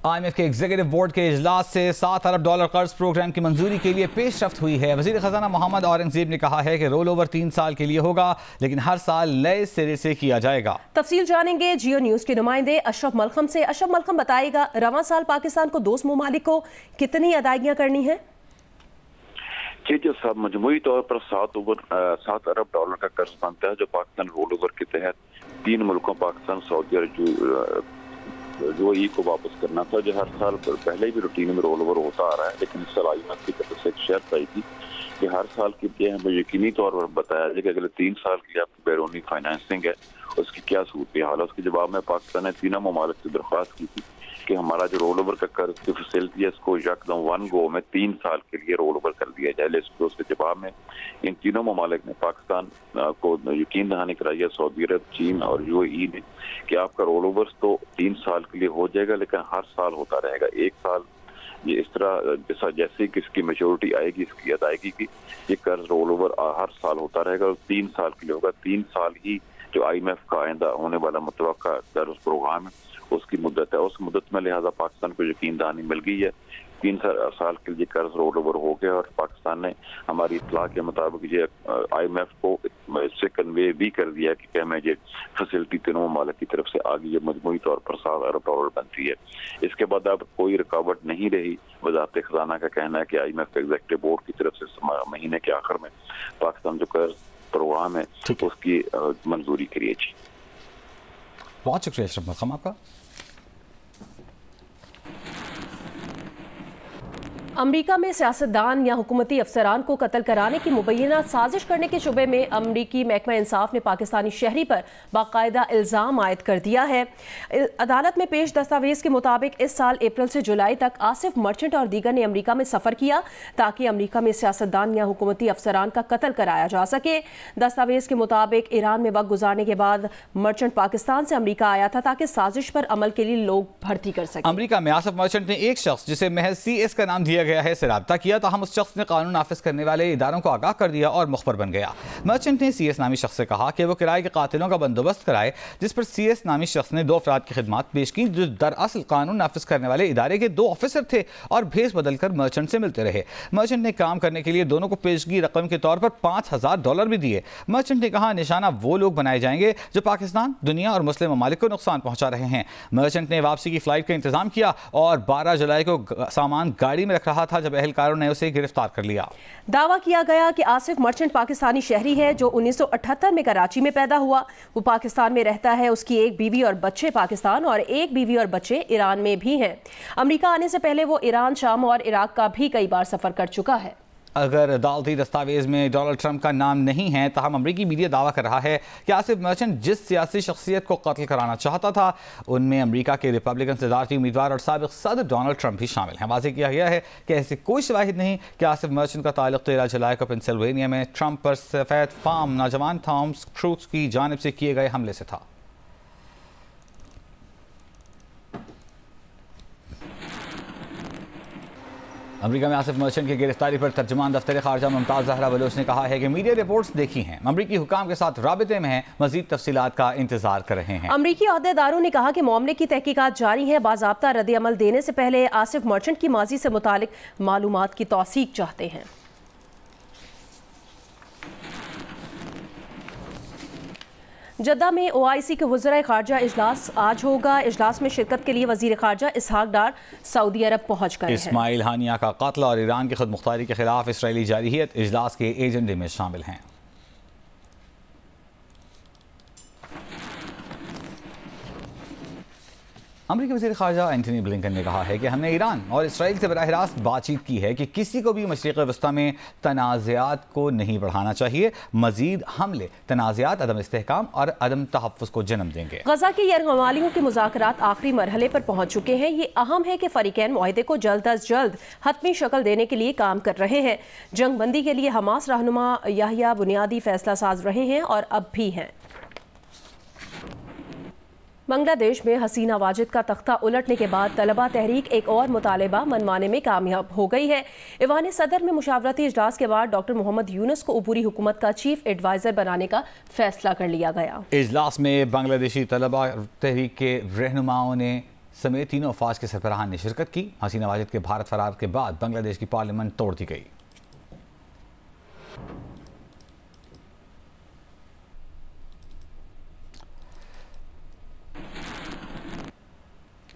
IMF के executive board के इजलास से $7 अरब कर्ज प्रोग्राम की मंजूरी के लिए पेशरफ्त हुई है। वज़ीर ख़जाना मोहम्मद औरंगज़ेब ने कहा है कि रोल ओवर 3 साल के लिए होगा, लेकिन हर साल नए सिरे से किया जाएगा। तफसील जानेंगे जियो न्यूज़ के नुमाइंदे अशरफ मलखम से। अशरफ मलखम बताएगा, रवां साल पाकिस्तान को दोस्त ममालिक को कितनी अदायगियाँ करनी है? जी जो सब मजमूई तौर पर $7 अरब का कर्ज बनता है, जो पाकिस्तान रोल ओवर के तहत 3 मुल्कों पाकिस्तान, सऊदी अरब, यूएई को वापस करना था, जो हर साल पहले भी रूटीन में रोल ओवर होता आ रहा है। लेकिन इस साल IMF की तरफ से एक शर्त आई थी कि हर साल के लिए हमें यकीनी तौर पर बताया जाए कि अगले 3 साल के लिए आपकी बैरूनी फाइनेंसिंग है, उसकी क्या सूरत हाल है। उसके जवाब में पाकिस्तान ने 3 ममालिक से दरख्वास्त की थी कि हमारा जो रोल ओवर का कर्ज की फैसिलिटी है, इसको यकदम 1 गो में 3 साल के लिए रोल ओवर कर दिया जाए। लेकिन उसके जवाब में इन तीनों ममालिक ने पाकिस्तान को यकीन दहानी कराई है, सऊदी अरब, चीन और यूएई ने, कि आपका रोल ओवर तो 3 साल के लिए हो जाएगा, लेकिन हर साल होता रहेगा। 1 साल ये इस तरह जैसे कि इसकी मेच्योरिटी आएगी इसकी अदायगी की, ये कर्ज रोल ओवर हर साल होता रहेगा और 3 साल के लिए होगा। 3 साल ही जो IMF का आइंदा होने वाला मुतवक्का कर्ज प्रोग्राम है उसकी मुद्दत है। उस मुद्दत में लिहाजा पाकिस्तान को यकीन दहानी मिल गई है। 3 साल के लिए कर्ज रोल ओवर हो गया और पाकिस्तान ने हमारी इत्तला के मुताबिक ये IMF को इससे कन्वे भी कर दिया कि हमें ये फैसिलिटी तीनों ममालिक की तरफ से आ गई है। मजमूई तौर पर $7 अरब बनती है। इसके बाद अब कोई रुकावट नहीं रही। वज़ारत ख़ज़ाना का कहना है कि IMF एग्जीक्यूटिव बोर्ड की तरफ से महीने के आखिर में पाकिस्तान जो कर्ज प्रोग्राम है उसकी मंजूरी करिए। जी बहुत शुक्रिया अशरफ मलखम आपका। अमरीका में सियासतदान या हुकूमती अफसरान को कत्ल कराने की मुबैना साजिश करने के शुबे में अमरीकी महकमा इंसाफ ने पाकिस्तानी शहरी पर बाकायदा इल्ज़ाम आयद कर दिया है। अदालत में पेश दस्तावेज के मुताबिक इस साल अप्रैल से जुलाई तक आसिफ मर्चेंट और दीगर ने अमरीका में सफ़र किया ताकि अमरीका में सियासतदान या हुकूमती अफसरान का कत्ल कराया जा सके। दस्तावेज के मुताबिक ईरान में वक्त गुजारने के बाद मर्चेंट पाकिस्तान से अमरीका आया था ताकि साजिश पर अमल के लिए लोग भर्ती कर सकें। अमरीका में आसिफ मर्चेंट ने एक शख्स जिसे महज CS का नाम दिया गया है से राब्ता किया, ताहम उस शख्स ने कानून नाफिज करने वाले इदारों को आगाह कर दिया और मुखबर बन गया। मर्चेंट ने CS नामी शख्स से कहा कि वो किराए के कातिलों का बंदोबस्त कराए, जिस पर CS नामी शख्स ने 2 अफराद की खिदमत पेश की जो दरअसल कानून नाफिज करने वाले इदारे के 2 ऑफिसर थे और भेस बदलकर मर्चेंट से मिलते रहे। मर्चेंट ने काम करने के लिए दोनों को पेशगी रकम के तौर पर $5000 भी दिए। मर्चेंट ने कहा निशाना वो लोग बनाए जाएंगे जो पाकिस्तान, दुनिया और मुस्लिम ममालिक को नुकसान पहुंचा रहे हैं। मर्चेंट ने वापसी की फ्लाइट का इंतजाम किया और 12 जुलाई को सामान गाड़ी में रख रहा था जब एहलकारों ने उसे गिरफ्तार कर लिया। दावा किया गया कि आसिफ मर्चेंट पाकिस्तानी शहरी है जो 1978 में कराची में पैदा हुआ। वो पाकिस्तान में रहता है। उसकी 1 बीवी और बच्चे पाकिस्तान और 1 बीवी और बच्चे ईरान में भी हैं। अमेरिका आने से पहले वो ईरान, शाम और इराक का भी कई बार सफर कर चुका है। अगर अदालती दस्तावेज में डोनाल्ड ट्रंप का नाम नहीं है, तहम अमरीकी मीडिया दावा कर रहा है कि आसिफ मर्चेंट जिस सियासी शख्सियत को कत्ल कराना चाहता था उनमें अमरीका के रिपब्लिकन सदारती उम्मीदवार और साबिक सदर डोनाल्ड ट्रंप भी शामिल हैं। वाज़ेह किया गया है कि ऐसी कोई शवाहिद नहीं कि आसिफ मर्चेंट का ताल्लुक 13 जुलाई को पेंसिल्वेनिया में ट्रंप पर सफ़ेद फार्म नौजवान थॉमस क्रूज की जानिब से किए गए हमले से था। अमेरिका में आसिफ मर्चेंट की गिरफ्तारी पर तर्जुमान दफ्तर खारजा मुमताज़ ज़हरा बलोच ने कहा है कि मीडिया रिपोर्ट्स देखी हैं, अमरीकी हुकाम के साथ राबिते में हैं, मज़ीद तफसीलात का इंतजार कर रहे हैं। अमरीकी अहदेदारों ने कहा कि मामले की तहकीकात जारी है। बाज़ाब्ता रद्द-ए-अमल देने से पहले आसिफ मर्चेंट की माजी से मुतालिक मालूमात की तौसीक चाहते हैं। जद्दा में OIC के वज़राए खारजा इजलास आज होगा। इजलास में शिरकत के लिए वज़ीर खारजा इसहाक डार सऊदी अरब पहुँच गए हैं। इस्माइल हानिया का कत्ल और ईरान की खुद मुख्तारी के खिलाफ इसराइली जारहियत इजलास के एजेंडे में शामिल हैं। अमरीकी वज़ीर ख़ारजा एंटनी ब्लिंकन ने कहा है कि हमने ईरान और इसराइल से बराह रास्त बातचीत की है कि किसी को भी मशरिक़ वस्ता में तनाज़ात को नहीं बढ़ाना चाहिए। मज़ीद हमले तनाज़ात, अदम इस्तेहकाम और अदम तहफ़्फ़ुज़ को जन्म देंगे। गज़ा के यरगमालियों के मुज़ाकरात आखिरी मरहले पर पहुँच चुके हैं। ये अहम है कि फ़रीक़ैन मुआहदे को जल्द अज जल्द हतमी शक्ल देने के लिए काम कर रहे हैं। जंग बंदी के लिए हमास रहनुमा याहिया बुनियादी फैसला साज रहे हैं और अब भी हैं। बांग्लादेश में हसीना वाजिद का तख्ता उलटने के बाद तलबा तहरीक एक और मुतालबा मनवाने में कामयाब हो गई है। ईवान सदर में मुशावरती इजलास के बाद डॉक्टर मोहम्मद यूनुस को अबूरी हुकूमत का चीफ एडवाइजर बनाने का फैसला कर लिया गया। इजलास में बांग्लादेशी तलबा तहरीक के रहनुमाओं ने समेत तीनों अफवाज के सरबराहान ने शिरकत की। हसीना वाजिद के भारत फरार के बाद बांग्लादेश की पार्लियामेंट तोड़ दी गई।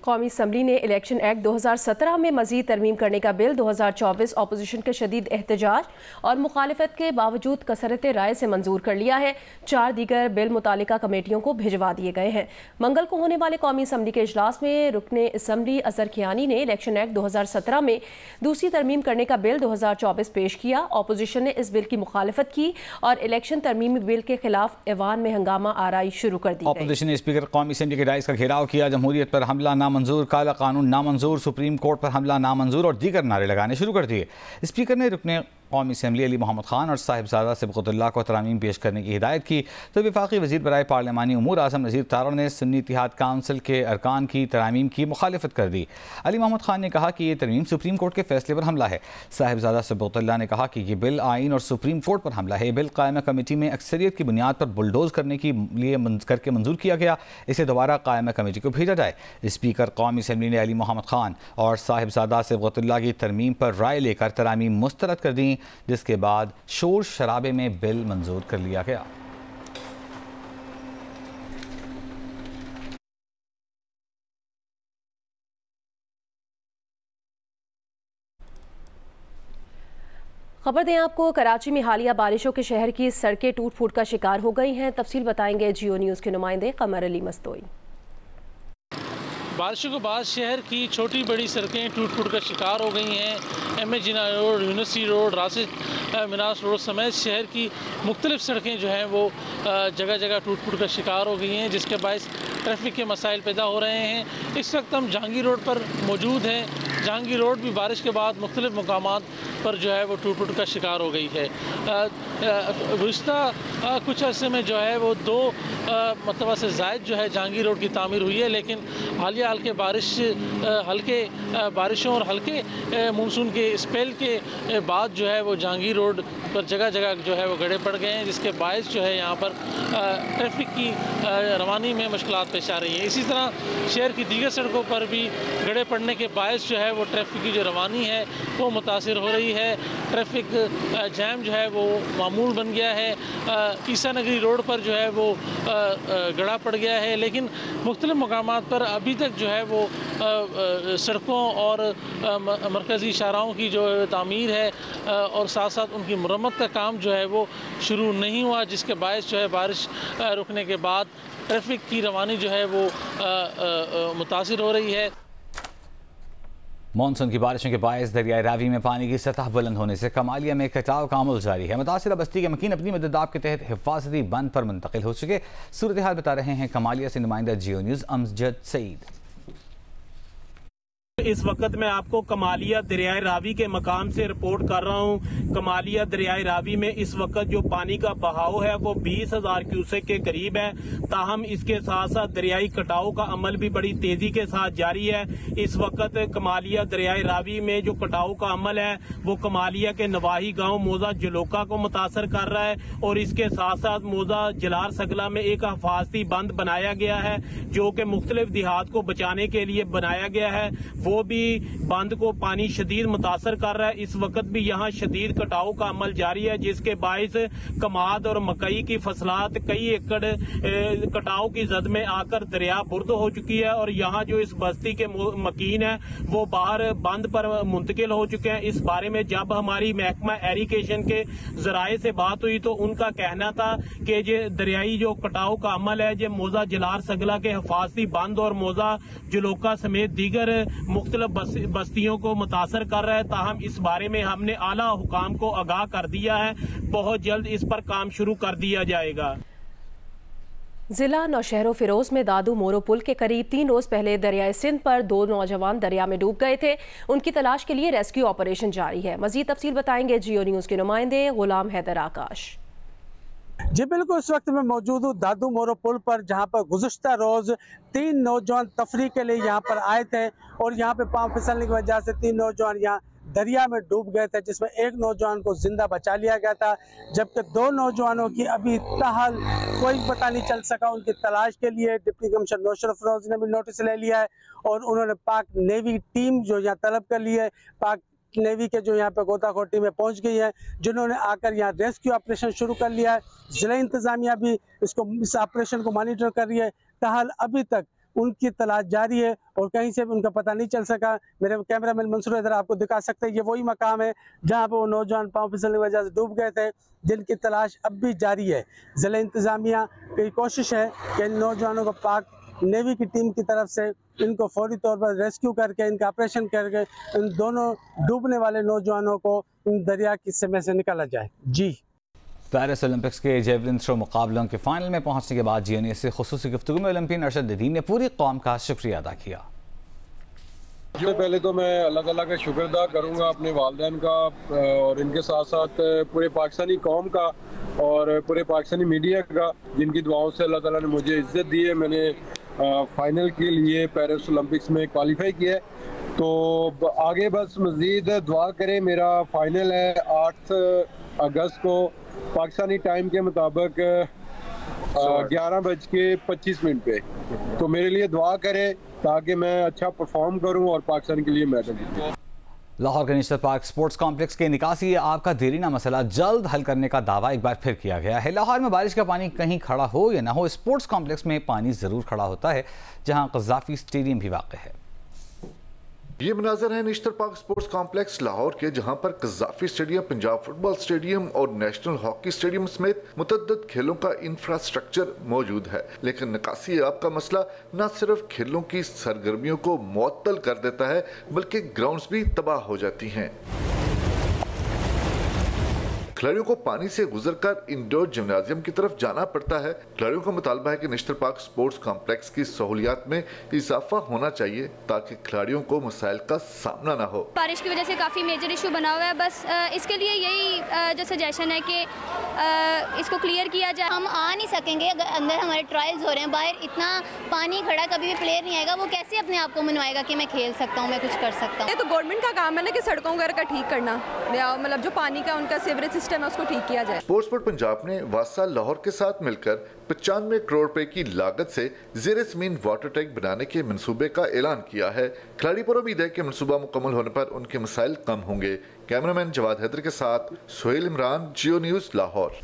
कौमी असम्बली ने इलेक्शन एक्ट 2017 में मजीद तरमीम करने का बिल 2024 अपोजिशन के शदीद एहतजाज और मुखालिफत के बावजूद कसरत राय से मंजूर कर लिया है। 4 दीगर बिल मुतालिका कमेटियों को भिजवा दिए गए हैं। मंगल को होने वाले कौमी असम्बली के इजलास में रुकने असम्बली अजहर खियानी ने इलेक्शन एक्ट 2017 में दूसरी तरमीम करने का बिल 2024 पेश किया। अपोजिशन ने इस बिल की मुखालिफत की और इलेक्शन तरमीमी बिल के खिलाफ ऐवान में हंगामा आराई शुरू कर दी। अपोजिशन ने स्पीकर कौमी असम्बली के राइस का घेराव किया। जमहूरियत पर हमला नामंजूर, काला कानून नामंजूर, सुप्रीम कोर्ट पर हमला नामंजूर और दीगर नारे लगाने शुरू कर दिए। स्पीकर ने रुकने कौमी असम्बली अली मोहम्मद खान और साहिबजादा सिबगतुल्लाह को तरामीम पेश करने की हिदायत की, तो वफाकी वज़ीर बराए पार्लिमानी उमूर आज़म नज़ीर तारड़ ने सुन्नी इत्तेहाद काउंसिल के अरकान की तरामीम की मुखालिफत कर दी। अली मोहम्मद खान ने कहा कि ये तरमीम सुप्रीम कोर्ट के फैसले पर हमला है। साहिबजादा सिबगतुल्लाह ने कहा कि ये बिल आइन और सुप्रीम कोर्ट पर हमला है। बिल कायमा कमेटी में अक्सरियत की बुनियाद पर बुलडोज करने के लिए करके मंजूर किया गया, इसे दोबारा कायमा कमेटी को भेजा जाए। स्पीकर कौमी असम्बली ने अली मोहम्मद खान और साहिबजादा सिबगतुल्लाह की तरमीम पर राय लेकर तरामीम मुस्तरद कर दी, जिसके बाद शोर शराबे में बिल मंजूर कर लिया गया। खबर दें आपको, कराची में हालिया बारिशों के शहर की सड़कें टूट फूट का शिकार हो गई हैं। तफसील बताएंगे जियो न्यूज़ के नुमाइंदे कमर अली मस्तोई। बारिशों के बाद शहर की छोटी बड़ी सड़कें टूट फूट का शिकार हो गई हैं। MA. Jinnah road, university road, Rashid Minhas road समेत शहर की मुख्तलिफ सड़कें जो हैं वो जगह जगह टूट फूट का शिकार हो गई हैं, जिसके बायस ट्रैफिक के मसाइल पैदा हो रहे हैं। इस वक्त हम जहांगीर रोड पर मौजूद हैं। जहांगीर रोड भी बारिश के बाद मुख्तलिफ मकामात पर जो है वो टूट फूट का शिकार हो गई है। गुज़िश्ता कुछ अर्से में जो है वो 2 मरतबा से ज़ायद जो है जहांगीर रोड की तामीर हुई है, लेकिन हालिया हल्के बारिशों और हल्के मानसून के स्पेल के बाद जो है वो जहांगीर रोड पर जगह जगह जो है वो गड्ढे पड़ गए हैं, जिसके बायस जो है यहाँ पर ट्रैफिक की रवानी में मुश्किलात पेश आ रही हैं। इसी तरह शहर की दीगर सड़कों पर भी गड्ढे पड़ने के बायस जो है वो ट्रैफिक की जो रवानी है वो मुतासिर हो रही है। ट्रैफिक जैम जो है वो मामूल बन गया है। ईसा नगरी रोड पर जो है वो गड़ा पड़ गया है, लेकिन मुख्तलिफ मकामात पर अभी तक जो है वो सड़कों और मरकज़ी शाहराहों की जो तामीर है और साथ साथ उनकी मरम्मत का काम जो है वो शुरू नहीं हुआ, जिसके बायस जो है बारिश रुकने के बाद ट्रैफिक की रवानी जो है वो मुतासिर हो रही है। मानसून की बारिशों के बायस दरियाई रावी में पानी की सतह बुलंद होने से कमालिया में कटाव का अमल जारी है। मुतासिरा बस्ती के मकीन अपनी मददाब के तहत हिफाजती बंद पर मुंतकिल हो चुके। सूरत हाल बता रहे हैं कमालिया से नुमाइंदा जियो न्यूज़ अमजद सईद। इस वक्त मैं आपको कमालिया दरियाई रावी के मकाम से रिपोर्ट कर रहा हूँ। कमालिया दरियाई रावी में इस वक्त जो पानी का बहाव है वो 20,000 क्यूसेक के करीब है। ताहम इसके साथ साथ दरियाई कटाव का अमल भी बड़ी तेजी के साथ जारी है। इस वक्त कमालिया दरियाई रावी में जो कटाव का अमल है वो कमालिया के नवाही गाँव मोजा जलोका को मुतासर कर रहा है और इसके साथ साथ मोजा जलार सगला में एक हिफाजती बंद बनाया गया है जो कि मुख्तलिफ देहात को बचाने के लिए बनाया गया है। वो भी बंद को पानी शदीद मुतासर कर रहा है। इस वक्त भी यहाँ शदीद कटाव का अमल जारी है, जिसके बायस कमाद और मकई की फसलात कई एकड़ कटाव की जद में आकर दरिया बुर्द हो चुकी है और यहाँ जो इस बस्ती के मकीन है वो बाहर बंद पर मुंतकिल हो चुके हैं। इस बारे में जब हमारी महकमा एरिगेशन के जराए से बात हुई तो उनका कहना था कि ये दरियाई जो कटाव का अमल है ये मोजा जलार सगला के हिफाजती बंद और मोजा जलोका समेत दीगर मुख्तलिफ बस्तियों को मुतासर कर रहा है। ताहम इस बारे में हमने आला हुकाम को आगाह कर दिया है, बहुत जल्द इस पर काम शुरू कर दिया जाएगा। जिला नौशहरो फिरोज में दादू मोरो पुल के करीब 3 रोज पहले दरियाए सिंध पर 2 नौजवान दरिया में डूब गए थे। उनकी तलाश के लिए रेस्क्यू ऑपरेशन जारी है। मजीद तफसील बताएंगे जियो न्यूज़ के नुमाइंदे गुलाम हैदर आकाश। जी बिल्कुल, इस वक्त मैं मौजूद हूँ दादू मोरो पुल पर, जहाँ पर गुज़िश्ता रोज 3 नौजवान तफरीह के लिए यहाँ पर आए थे और यहाँ पे पाँव फिसलने की वजह से 3 नौजवान यहाँ दरिया में डूब गए थे, जिसमें एक नौजवान को जिंदा बचा लिया गया था, जबकि 2 नौजवानों की अभी ताहाल कोई पता नहीं चल सका। उनकी तलाश के लिए डिप्टी कमिश्नर नौशर अफरोज ने भी नोटिस ले लिया है और उन्होंने पाक नेवी टीम जो यहाँ तलब कर ली है, पाक नेवी के जो यहाँ पे गोताखोर में पहुंच गई है, जिन्होंने आकर यहाँ रेस्क्यू ऑपरेशन शुरू कर लिया है। जिला इंतजामिया भी इस ऑपरेशन को मॉनिटर कर रही है। ताहाल अभी तक उनकी तलाश जारी है और कहीं से भी उनका पता नहीं चल सका। मेरे कैमरामैन मंसूर इधर आपको दिखा सकते हैं, ये वही मकाम है जहाँ पे वो नौजवान पाँव फिसलने की वजह से डूब गए थे, जिनकी तलाश अब भी जारी है। जिला इंतजामिया की कोशिश है कि इन नौजवानों को पाक नेवी की टीम की तरफ से इनको फौरी तौर पर रेस्क्यू करके, इनका ऑपरेशन करके इन दोनों डूबने वाले नौजवानों को इन दरिया के समय से निकाला जाए। जी। पेरिस ओलंपिक्स के जेवलिन थ्रो मुकाबलों के फाइनल में पहुंचने के बाद GNA से खुसूसी गुफ्तगू में ओलंपियन अरशद नदीम ने पूरी कौम का शुक्रिया अदा किया। सबसे पहले तो मैं अल्लाह ताला का शुक्र अदा करूँगा अपने वालिदैन का और इनके साथ साथ पूरे पाकिस्तानी कौम का और पूरे पाकिस्तानी मीडिया का, जिनकी दुआओं से अल्लाह ताला ने मुझे इज्जत दी है। मैंने फाइनल के लिए पेरिस ओलंपिक्स में क्वालिफाई किया है, तो आगे बस मज़ीद दुआ करें। मेरा फाइनल है 8 अगस्त को पाकिस्तानी टाइम के मुताबिक 11:25 पे, तो मेरे लिए दुआ करें ताकि मैं अच्छा परफॉर्म करूं और पाकिस्तान के लिए मेडल जीतूं। लाहौर के नेशनल पार्क स्पोर्ट्स कॉम्प्लेक्स के निकासी आब का देरीना मसला जल्द हल करने का दावा एक बार फिर किया गया है। लाहौर में बारिश का पानी कहीं खड़ा हो या ना हो, स्पोर्ट्स कॉम्प्लेक्स में पानी जरूर खड़ा होता है, जहां कज़ाफी स्टेडियम भी वाक़ है। ये मनाजर है national park sports complex Lahore के, जहां पर Gaddafi stadium, Punjab football stadium और नेशनल हॉकी स्टेडियम समेत मुतअद्दिद खेलों का इंफ्रास्ट्रक्चर मौजूद है। लेकिन निकासी आब का मसला न सिर्फ खेलों की सरगर्मियों को मुअत्तल कर देता है, बल्कि ग्राउंड्स भी तबाह हो जाती हैं। खिलाड़ियों को पानी से गुजरकर इंडोर जिम्नाजियम की तरफ जाना पड़ता है। खिलाड़ियों का मुतालबा है कि नेशनल पार्क स्पोर्ट्स कॉम्प्लेक्स की सहूलियात में इजाफा होना चाहिए ताकि खिलाड़ियों को मसाइल का सामना ना हो। बारिश की वजह से काफ़ी मेजर इशू बना हुआ है, बस इसके लिए यही जो सजेशन है कि इसको क्लियर किया जाए। हम आ नहीं सकेंगे अगर अंदर हमारे ट्रायल्स हो रहे हैं, बाहर इतना पानी खड़ा, कभी भी प्लेयर नहीं आएगा, वो कैसे अपने आप को मनवाएगा कि मैं खेल सकता हूँ, मैं कुछ कर सकता हूँ। ये तो गवर्नमेंट का काम है ना कि सड़कों वगैरह का ठीक करना, या मतलब जो पानी का उनका सीवरेज सिस्टम है उसको ठीक किया जाए। स्पोर्ट्स बोर्ड पंजाब ने वासा लाहौर के साथ मिलकर 95 करोड़ रुपए की लागत से ज़ेरे ज़मीन वाटर टैंक बनाने के मंसूबे का ऐलान किया है। खिलाड़ी पर उम्मीद है कि मंसूबा मुकम्मल होने पर उनके मसाइल कम होंगे। कैमरामैन जवाद हैदर के साथ सोहेल इमरान, जियो न्यूज़ लाहौर।